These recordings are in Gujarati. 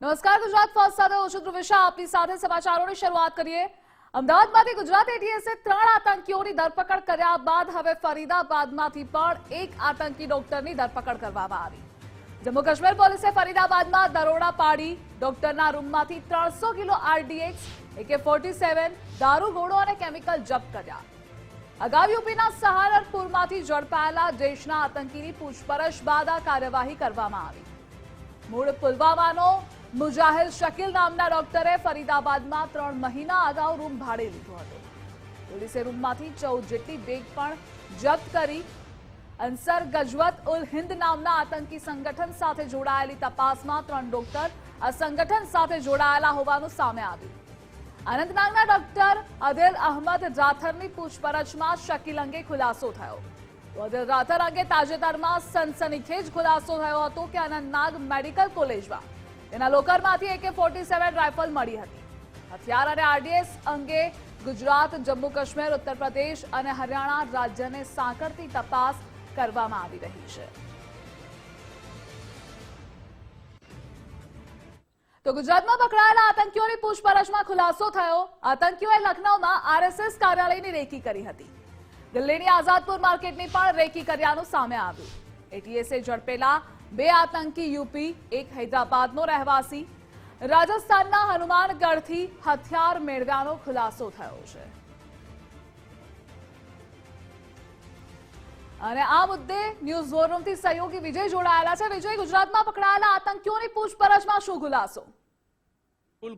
નમસ્કાર, ગુજરાત ફર્સ્ટ સાથે હું છું ધ્રુવિશા. આપની સાથે સમાચારોની શરૂઆત કરીએ. અમદાવાદમાંથી ગુજરાત એટીએસે 3 આતંકીઓની ધરપકડ કર્યા બાદ હવે ફરીદાબાદમાંથી પણ એક આતંકી ડોક્ટરની ધરપકડ કરવામાં આવી. જમ્મુ કાશ્મીર પોલીસે ફરીદાબાદમાં દરોડા પાડી ડોક્ટરના રૂમમાંથી 300 કિલો આરડીએક્સ, AK-47, દારૂગોળો અને કેમિકલ જપ્ત કર્યા. અગાઉ યુપીના સહારનપુરમાંથી ઝડપાયેલા દેશના આતંકીની પૂછપરછ બાદ આ કાર્યવાહી કરવામાં આવી. મૂળ પુલવામાનો મુજાહિલ શકીલ નામના ડોક્ટરે ફરીદાબાદમાં 3 મહિના અગાઉ રૂમ ભાડે લીધો હતો. પોલીસે રૂમમાંથી 14 જેટલી બેગ પણ જપ્ત કરી. અંસર ગજવત ઉલ હિન્દ નામના આતંકી સંગઠન સાથે જોડાયેલી તપાસમાં 3 ડોક્ટર આ સંગઠન સાથે જોડાયેલા હોવાનું સામે આવ્યું. અનંતનાગના ડોક્ટર અદિલ અહમદ રાથરની પૂછપરછમાં શકીલ અંગે ખુલાસો થયો. અદિલ રાથર અંગે તાજેતરમાં સનસનીખેજ ખુલાસો થયો હતો કે અનંતનાગ મેડિકલ કોલેજમાં તેના લોકરમાંથી AK-47 રાઇફલ મળી હતી. હથિયાર અને આરડીએક્સ અંગે ગુજરાત, જમ્મુ કાશ્મીર, ઉત્તર પ્રદેશ અને હરિયાણા રાજ્યને સાંકળતી તપાસ કરવામાં આવી રહી છે. તો ગુજરાતમાં પકડાયેલા આતંકીઓની પૂછપરછમાં ખુલાસો થયો. આતંકીઓએ લખનૌમાં RSS કાર્યાલયની રેકી કરી હતી. દિલ્હીની આઝાદપુર માર્કેટની પણ રેકી કર્યાનું સામે આવ્યું. એટીએસે ઝડપેલા 2 આતંકી યુપી, એક હૈદરાબાદનો રહેવાસી, રાજસ્થાનના હનુમાનગઢથી હથિયાર મેળવ્યાનો ખુલાસો થયો છે. અને આ મુદ્દે ન્યૂઝ વોર રૂમથી સહયોગી વિજય જોડાયેલા છે. વિજય, ગુજરાતમાં પકડાયેલા આતંકીઓની પૂછપરછમાં શું ખુલાસો?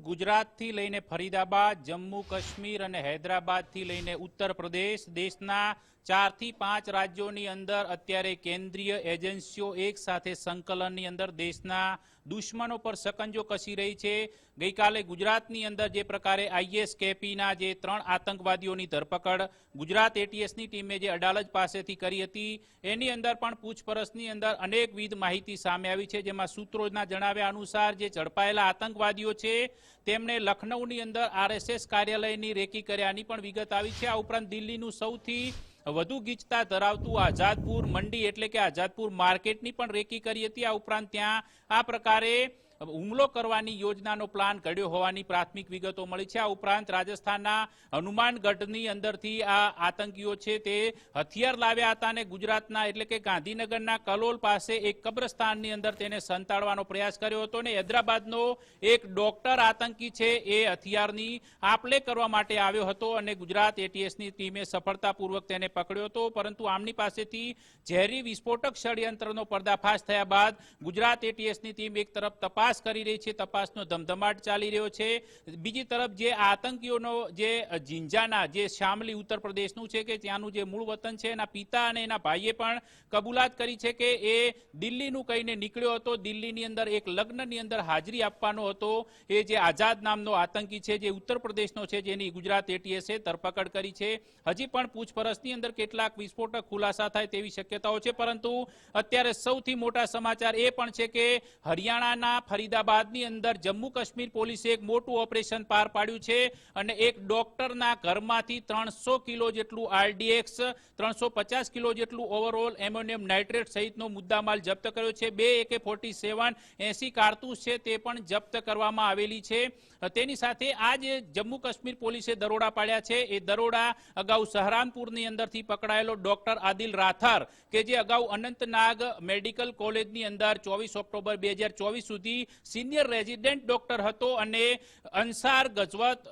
ગુજરાતથી લઈને ફરીદાબાદ, જમ્મુ કાશ્મીર અને હૈદરાબાદથી લઈને ઉત્તર પ્રદેશ, દેશના 4 થી 5 રાજ્યોની અંદર અત્યારે કેન્દ્રીય એજન્સીઓ એક સાથે સંકલનની અંદર દેશના દુશ્મનો પર શકંજો કસી રહી છે. ગઈકાલે ગુજરાતની અંદર જે પ્રકારે ISKPના જે 3 આતંકવાદીઓની ધરપકડ ગુજરાત એટીએસની ટીમે જે અડાલજ પાસેથી કરી હતી, એની અંદર પણ પૂછપરછની અંદર અનેકવિધ માહિતી સામે આવી છે. જેમાં સૂત્રોના જણાવ્યા અનુસાર જે ઝડપાયેલા આતંકવાદીઓ છે તેમને લખનૌની અંદર RSS કાર્યાલયની રેકી કર્યાની પણ વિગત આવી છે. આ ઉપરાંત દિલ્હીનું સૌથી વધુ ગીચતા ધરાવતું આઝાદપુર મંડી એટલે કે આઝાદપુર માર્કેટની પણ રેકી કરી હતી. આ ઉપરાંત ત્યાં આ પ્રકારે હુમલો કરવાની યોજનાનો પ્લાન ઘડ્યો હોવાની પ્રાથમિક વિગતો મળી છે. આ ઉપરાંત રાજસ્થાનના હનુમાનગઢની અંદરથી આ આતંકીઓ છે તે હથિયાર લાવ્યા હતા અને ગુજરાતના એટલે કે ગાંધીનગરના કલોલ પાસે એક કબ્રસ્તાનની અંદર તેને સંતાડવાનો પ્રયાસ કર્યો હતો. અને હૈદરાબાદનો એક ડોક્ટર આતંકી છે એ હથિયારની આપલે કરવા માટે આવ્યો હતો અને ગુજરાત એટીએસની ટીમે સફળતાપૂર્વક તેને પકડ્યો હતો. પરંતુ આમની પાસેથી ઝેરી વિસ્ફોટક ષડયંત્રનો પર્દાફાશ થયા બાદ ગુજરાત એટીએસની ટીમ એક તરફ તપાસ કરી રહી છે. તપાસનો ધમધમાટ ચાલી રહ્યો છે. બીજી તરફ જે આતંકીઓનો જે જિંજાના જે શામલી ઉત્તર પ્રદેશનું છે કે ત્યાંનું જે મૂળ વતન છે એના પિતા અને એના ભાઈએ પણ કબૂલાત કરી છે કે એ દિલ્હીનું કહીને નીકળ્યો હતો. દિલ્હીની અંદર એક લગ્નની અંદર હાજરી આપવાનો હતો. એ જે આઝાદ નામનો આતંકી છે જે ઉત્તર પ્રદેશનો છે જેની ગુજરાત એટીએસે ધરપકડ કરી છે. હજી પણ પૂછપરછની અંદર કેટલાક વિસ્ફોટક ખુલાસા થાય તેવી શક્યતાઓ છે. પરંતુ અત્યારે સૌથી મોટા સમાચાર એ પણ છે કે હરિયાણાના ફરીદાબાદની અંદર જમ્મુ કાશ્મીર પોલીસે એક મોટું ઓપરેશન પાર પાડ્યું છે અને એક ડોક્ટરના ઘરમાંથી 300 કિલો જેટલું આરડીએક્સ, 350 કિલો જેટલું ઓવરઓલ એમોનિયમ નાઇટ્રેટ સહિતનો મુદ્દામાલ જપ્ત કર્યો છે. 2 AK-47, 80 કારતૂસ છે તે પણ જપ્ત કરવામાં આવેલી છે. તેની સાથે આ જે જમ્મુ કાશ્મીર પોલીસે દરોડા પાડ્યા છે એ દરોડા અગાઉ સહરાનપુરની અંદરથી પકડાયેલો ડોક્ટર આદિલ રાથર કે જે અગાઉ અનંતનાગ મેડિકલ કોલેજની અંદર 24 ઓક્ટોબર 2024 સુધી સિનિયર રેઝિડેન્ટ ડોક્ટર હતો અને અંસાર ગજવત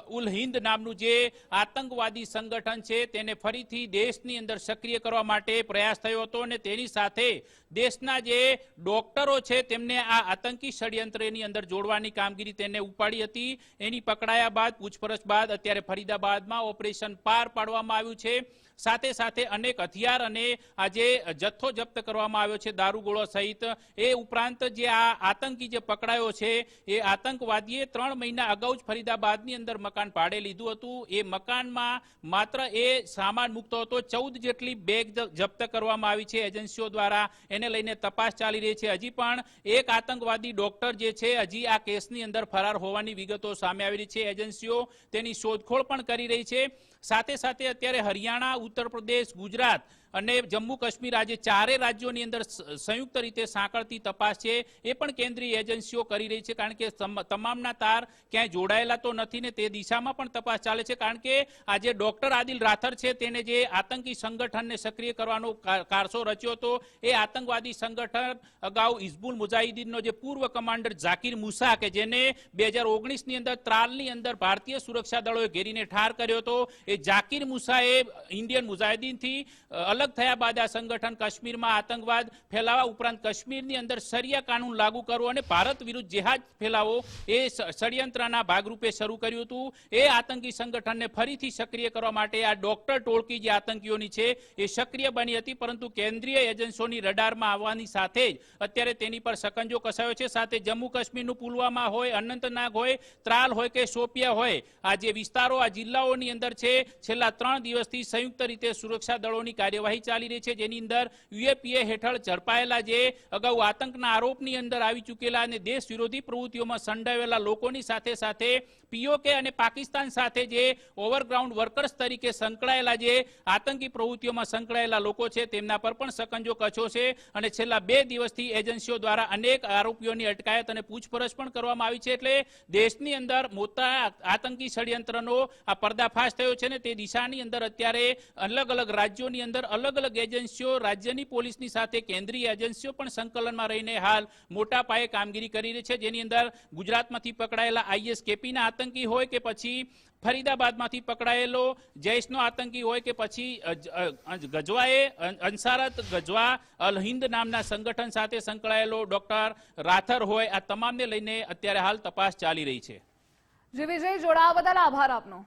ઉલ હિન્દ નામનું જે આતંકવાદી સંગઠન છે તેને ફરીથી દેશની અંદર સક્રિય કરવા માટે પ્રયાસ થયો હતો અને તેની સાથે દેશના જે ડોક્ટરો છે તેમને આ આતંકી ષડયંત્રની અંદર જોડવાની કામગીરી તેને ઉપાડી હતી. એની પકડાયા બાદ પૂછપરછ બાદ અત્યારે ફરીદાબાદમાં ઓપરેશન પાર પાડવામાં આવ્યું છે. સાથે સાથે અનેક હથિયાર અને આ જે જથ્થો જપ્ત કરવામાં આવ્યો છે દારૂગોળો સહિત. એ ઉપરાંત જે આ આતંકી જે પકડાયો છે એ આતંકવાદીએ 3 મહિના અગાઉ જ ફરીદાબાદની અંદર મકાન ભાડે લીધું હતું. એ મકાનમાં માત્ર એ સામાન મૂકતો હતો. 14 જેટલી બેગ જપ્ત કરવામાં આવી છે એજન્સીઓ દ્વારા. એને લઈને તપાસ ચાલી રહી છે. હજી પણ એક આતંકવાદી ડોક્ટર જે છે હજી આ કેસની અંદર ફરાર હોવાની વિગતો સામે આવી રહી છે. એજન્સીઓ તેની શોધખોળ પણ કરી રહી છે. સાથે સાથે અત્યારે હરિયાણા, ઉત્તર પ્રદેશ, ગુજરાત અને જમ્મુ કાશ્મીર આજે ચારે રાજ્યોની અંદર સંયુક્ત રીતે સાંકળતી તપાસ છે એ પણ કેન્દ્રીય એજન્સીઓ કરી રહી છે, કારણ કે તમામના તાર ક્યાંય જોડાયેલા તો નથી ને તે દિશામાં પણ તપાસ ચાલે છે. કારણ કે આજે ડોક્ટર આદિલ રાથર છે તેને જે આતંકી સંગઠનને સક્રિય કરવાનો કારસો રચ્યો હતો, એ આતંકવાદી સંગઠન અગાઉ હિઝબુલ મુજાહિદીનનો જે પૂર્વ કમાન્ડર ઝાકિર મુસા કે જેને 2019ની અંદર ત્રાલની અંદર ભારતીય સુરક્ષા દળોએ ઘેરીને ઠાર કર્યો હતો, એ ઝાકિર મુસાએ ઇન્ડિયન મુજાહિદીનથી અલગ થયા બાદ આ સંગઠન કાશ્મીરમાં આતંકવાદ ફેલાવા ઉપરાંત કાશ્મીરની અંદર શરિયા કાનૂન લાગુ કરવો અને ભારત વિરુદ્ધ જેહાદ ફેલાવો એ ષડયંત્રના ભાગરૂપે શરૂ કર્યું હતું. એ આતંકી સંગઠનને ફરીથી સક્રિય કરવા માટે આ ડોક્ટર ટોળકી જે આતંકીઓની છે એ સક્રિય બની હતી, પરંતુ કેન્દ્રીય એજન્સીઓની રડારમાં આવવાની સાથે જ અત્યારે તેની પર શકંજો કસાયો છે. સાથે જમ્મુ કાશ્મીરનું પુલવામા હોય, અનંતનાગ હોય, ત્રાલ હોય કે શોપિયા હોય, આ જે વિસ્તારો આ જિલ્લાઓની અંદર છે છેલ્લા 3 દિવસથી સંયુક્ત રીતે સુરક્ષા દળોની કાર્યવાહી ચાલી રહી છે, જેની અંદર યુએપીએ હેઠળ ઝડપાયેલા જે અગાઉ આતંકના આરોપની અંદર આવી ચૂકેલા અને દેશ વિરોધી પ્રવૃત્તિઓમાં સંડોવાયેલા લોકોની સાથે સાથે પીઓકે અને પાકિસ્તાન સાથે જે ઓવરગ્રાઉન્ડ વર્કર્સ તરીકે સંકળાયેલા જે આતંકી પ્રવૃત્તિઓમાં સંકળાયેલા લોકો છે તેમના પર પણ શકંજો કસ્યો છે. અને છેલ્લા 2 દિવસથી એજન્સીઓ દ્વારા અનેક આરોપીઓની અટકાયત અને પૂછપરછ પણ કરવામાં આવી છે. એટલે દેશની અંદર મોટા આતંકી ષડયંત્રનો આ પર્દાફાશ થયો છે ને તે દિશાની અંદર અત્યારે અલગ અલગ રાજ્યોની અંદર અલગ અલગ એજન્સીઓ, રાજ્યની પોલીસની સાથે કેન્દ્રીય એજન્સીઓ પણ સંકલનમાં રહીને હાલ મોટા પાયે કામગીરી કરી રહી છે, જેની અંદર ગુજરાતમાંથી પકડાયેલા આઈએસકેપીના આતંકી હોય કે પછી ફરીદાબાદમાંથી પકડાયેલો જૈશનો આતંકી હોય કે પછી ગજવાએ અંસારત ગજવા અલ હિન્દ નામના સંગઠન સાથે સંકળાયેલો ડોક્ટર રાથર હોય, આ તમામને લઈને અત્યારે હાલ તપાસ ચાલી રહી છે. જી વિજય, જોડાવા બદલ આભાર આપનો.